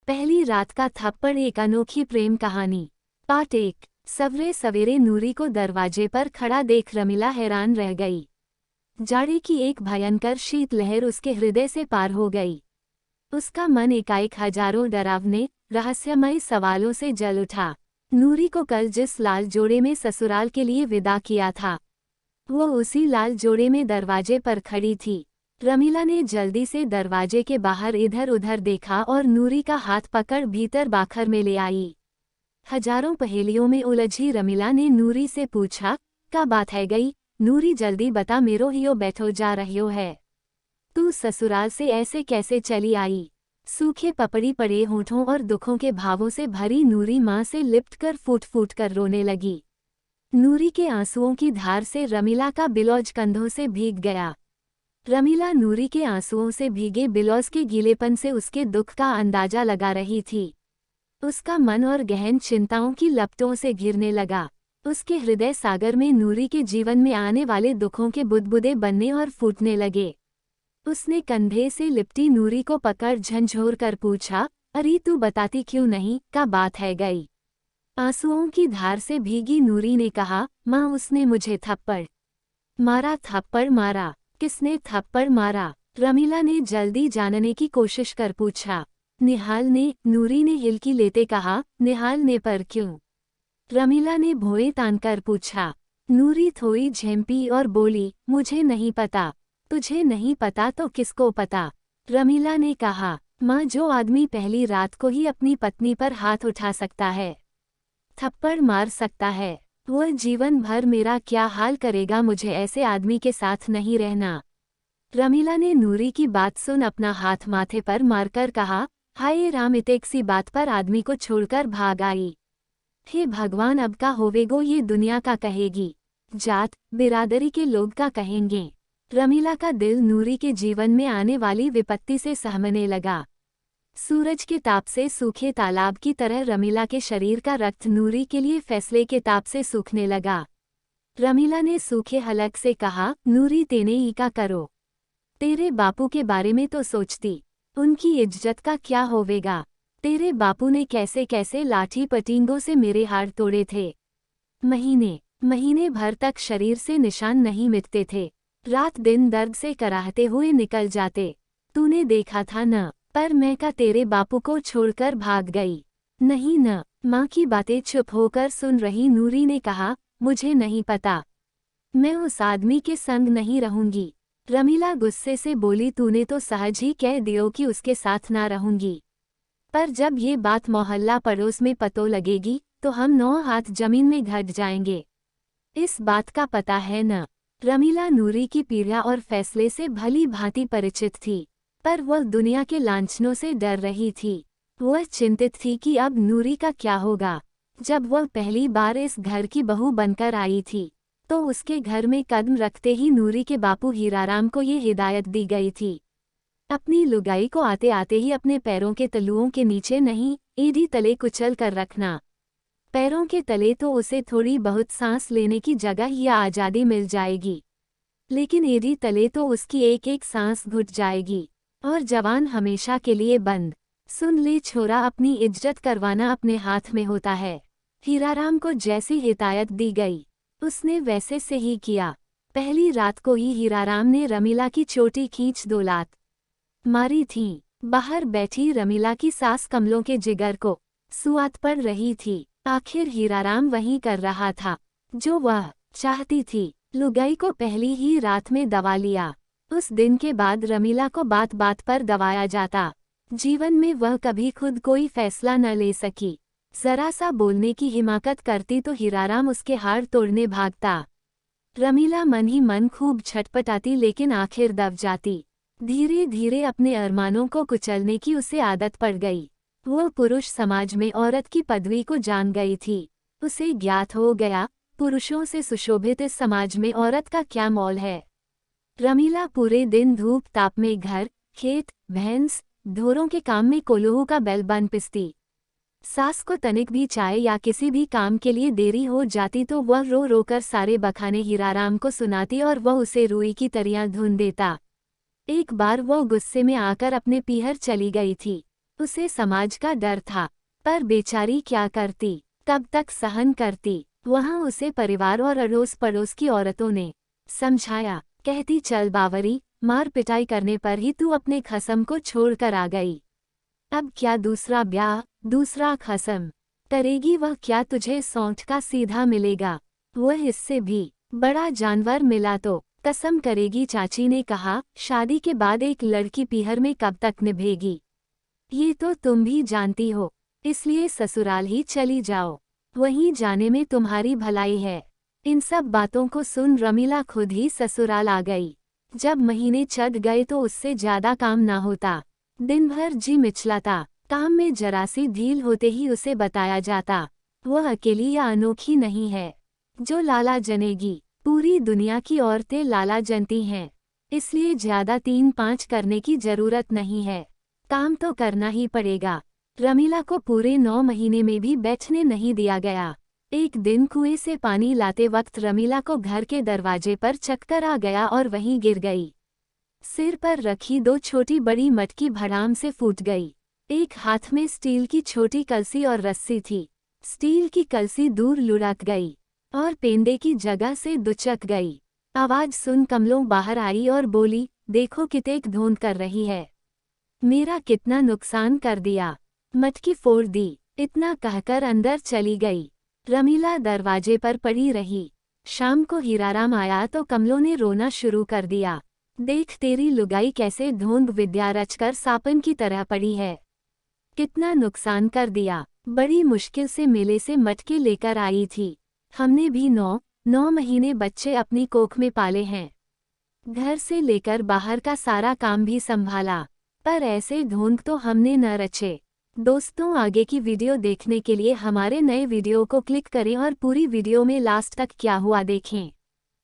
पहली रात का थप्पड़, एक अनोखी प्रेम कहानी। पार्ट 1। सवेरे सवेरे नूरी को दरवाजे पर खड़ा देख रमीला हैरान रह गई। जाड़े की एक भयंकर शीतलहर उसके हृदय से पार हो गई। उसका मन एकाएक हजारों डरावने रहस्यमय सवालों से जल उठा। नूरी को कल जिस लाल जोड़े में ससुराल के लिए विदा किया था, वो उसी लाल जोड़े में दरवाजे पर खड़ी थी। रमीला ने जल्दी से दरवाजे के बाहर इधर उधर देखा और नूरी का हाथ पकड़ भीतर बाखर में ले आई। हजारों पहेलियों में उलझी रमीला ने नूरी से पूछा, क्या बात है गई? नूरी जल्दी बता, मेरो हियो बैठो जा रहियो है। तू ससुराल से ऐसे कैसे चली आई? सूखे पपड़ी पड़े होठों और दुखों के भावों से भरी नूरी माँ से लिपट कर फूट फूट कर रोने लगी। नूरी के आंसुओं की धार से रमीला का बिलौज कंधों से भीग गया। रमीला नूरी के आंसुओं से भीगे बिलौज के गीलेपन से उसके दुख का अंदाजा लगा रही थी। उसका मन और गहन चिंताओं की लपटों से घिरने लगा। उसके हृदय सागर में नूरी के जीवन में आने वाले दुखों के बुदबुदे बनने और फूटने लगे। उसने कंधे से लिपटी नूरी को पकड़ झंझोर कर पूछा, अरे तू बताती क्यों नहीं, क्या बात है गई? आंसुओं की धार से भीगी नूरी ने कहा, माँ उसने मुझे थप्पड़ मारा। थप्पड़ मारा? किसने थप्पड़ मारा? रमीला ने जल्दी जानने की कोशिश कर पूछा। निहाल ने, नूरी ने हिलकी लेते कहा। निहाल ने? पर क्यों? रमीला ने भौएं तानकर पूछा। नूरी थोड़ी झेंपी और बोली, मुझे नहीं पता। तुझे नहीं पता तो किसको पता? रमीला ने कहा, माँ जो आदमी पहली रात को ही अपनी पत्नी पर हाथ उठा सकता है, थप्पड़ मार सकता है, वह जीवन भर मेरा क्या हाल करेगा? मुझे ऐसे आदमी के साथ नहीं रहना। रमीला ने नूरी की बात सुन अपना हाथ माथे पर मारकर कहा, हाय राम, इतेक सी बात पर आदमी को छोड़कर भाग आई। हे भगवान, अब का होवेगो? ये दुनिया का कहेगी, जात बिरादरी के लोग का कहेंगे। रमीला का दिल नूरी के जीवन में आने वाली विपत्ति से सहमने लगा। सूरज के ताप से सूखे तालाब की तरह रमीला के शरीर का रक्त नूरी के लिए फैसले के ताप से सूखने लगा। रमीला ने सूखे हलक से कहा, नूरी तेने ही का करो। तेरे बापू के बारे में तो सोचती, उनकी इज्जत का क्या होवेगा? तेरे बापू ने कैसे कैसे लाठी पटींगों से मेरे हाड़ तोड़े थे। महीने महीने भर तक शरीर से निशान नहीं मिटते थे। रात दिन दर्द से कराहते हुए निकल जाते। तूने देखा था न? पर मैं का तेरे बापू को छोड़कर भाग गई। नहीं न। माँ की बातें चुप होकर सुन रही नूरी ने कहा, मुझे नहीं पता, मैं उस आदमी के संग नहीं रहूंगी। रमीला गुस्से से बोली, तूने तो सहज ही कह दियो कि उसके साथ ना रहूंगी, पर जब ये बात मोहल्ला पड़ोस में पतो लगेगी तो हम 9 हाथ जमीन में घट जाएंगे। इस बात का पता है न? रमीला नूरी की पीड़ा और फैसले से भली भांति परिचित थी, पर वह दुनिया के लांछनों से डर रही थी। वह चिंतित थी कि अब नूरी का क्या होगा। जब वह पहली बार इस घर की बहू बनकर आई थी, तो उसके घर में कदम रखते ही नूरी के बापू हीराराम को ये हिदायत दी गई थी, अपनी लुगाई को आते आते ही अपने पैरों के तलुओं के नीचे नहीं, एड़ी तले कुचल कर रखना। पैरों के तले तो उसे थोड़ी बहुत सांस लेने की जगह या आज़ादी मिल जाएगी, लेकिन एड़ी तले तो उसकी एक एक सांस घुट जाएगी और जवान हमेशा के लिए बंद। सुन ले छोरा, अपनी इज्जत करवाना अपने हाथ में होता है। हीराराम को जैसी हिदायत दी गई, उसने वैसे से ही किया। पहली रात को ही हीराराम ने रमीला की चोटी खींच 2 लात मारी थी। बाहर बैठी रमीला की सास कमलों के जिगर को सुआत पड़ रही थी। आखिर हीराराम वही कर रहा था जो वह चाहती थी। लुगाई को पहली ही रात में दबा लिया। उस दिन के बाद रमीला को बात बात पर दबाया जाता। जीवन में वह कभी खुद कोई फैसला न ले सकी। जरा सा बोलने की हिमाकत करती तो हीराराम उसके हाड़ तोड़ने भागता। रमीला मन ही मन खूब छटपटाती, लेकिन आखिर दब जाती। धीरे धीरे अपने अरमानों को कुचलने की उसे आदत पड़ गई। वह पुरुष समाज में औरत की पदवी को जान गई थी। उसे ज्ञात हो गया, पुरुषों से सुशोभित इस समाज में औरत का क्या मोल है। रमीला पूरे दिन धूप ताप में घर, खेत, भैंस, ढोरों के काम में कोल्हू का बैल बन पिसती। सास को तनिक भी चाय या किसी भी काम के लिए देरी हो जाती तो वह रो रो कर सारे बखाने हीराराम को सुनाती और वह उसे रुई की तरियां धुन देता। एक बार वह गुस्से में आकर अपने पीहर चली गई थी। उसे समाज का डर था, पर बेचारी क्या करती, कब तक सहन करती। वहाँ उसे परिवार और अड़ोस पड़ोस की औरतों ने समझाया, कहती चल बावरी, मार पिटाई करने पर ही तू अपने खसम को छोड़कर आ गई। अब क्या दूसरा ब्याह, दूसरा खसम करेगी? वह क्या तुझे सौंठ का सीधा मिलेगा? वह इससे भी बड़ा जानवर मिला तो कसम करेगी। चाची ने कहा, शादी के बाद एक लड़की पीहर में कब तक निभेगी, ये तो तुम भी जानती हो, इसलिए ससुराल ही चली जाओ, वहीं जाने में तुम्हारी भलाई है। इन सब बातों को सुन रमीला खुद ही ससुराल आ गई। जब महीने चढ़ गए तो उससे ज्यादा काम ना होता, दिन भर जी मिचलाता। काम में जरा सी ढील होते ही उसे बताया जाता, वह अकेली या अनोखी नहीं है जो लाला जनेगी। पूरी दुनिया की औरतें लाला जनती हैं, इसलिए ज्यादा 3-5 करने की जरूरत नहीं है, काम तो करना ही पड़ेगा। रमीला को पूरे 9 महीने में भी बैठने नहीं दिया गया। एक दिन कुएं से पानी लाते वक्त रमीला को घर के दरवाजे पर चक्कर आ गया और वहीं गिर गई। सिर पर रखी 2 छोटी बड़ी मटकी भड़ाम से फूट गई। एक हाथ में स्टील की छोटी कलसी और रस्सी थी। स्टील की कलसी दूर लुढ़क गई और पेंदे की जगह से दुचक गई। आवाज सुन कमलों बाहर आई और बोली, देखो कितेक धोंध कर रही है, मेरा कितना नुकसान कर दिया, मटकी फोड़ दी। इतना कहकर अंदर चली गई। रमीला दरवाजे पर पड़ी रही। शाम को हीराराम आया तो कमलों ने रोना शुरू कर दिया, देख तेरी लुगाई कैसे ढोंग विद्या रचकर सापन की तरह पड़ी है, कितना नुकसान कर दिया। बड़ी मुश्किल से मेले से मटके लेकर आई थी, हमने भी 9 महीने बच्चे अपनी कोख में पाले हैं, घर से लेकर बाहर का सारा काम भी संभाला, पर ऐसे ढोंग तो हमने न रचे। दोस्तों, आगे की वीडियो देखने के लिए हमारे नए वीडियो को क्लिक करें और पूरी वीडियो में लास्ट तक क्या हुआ देखें।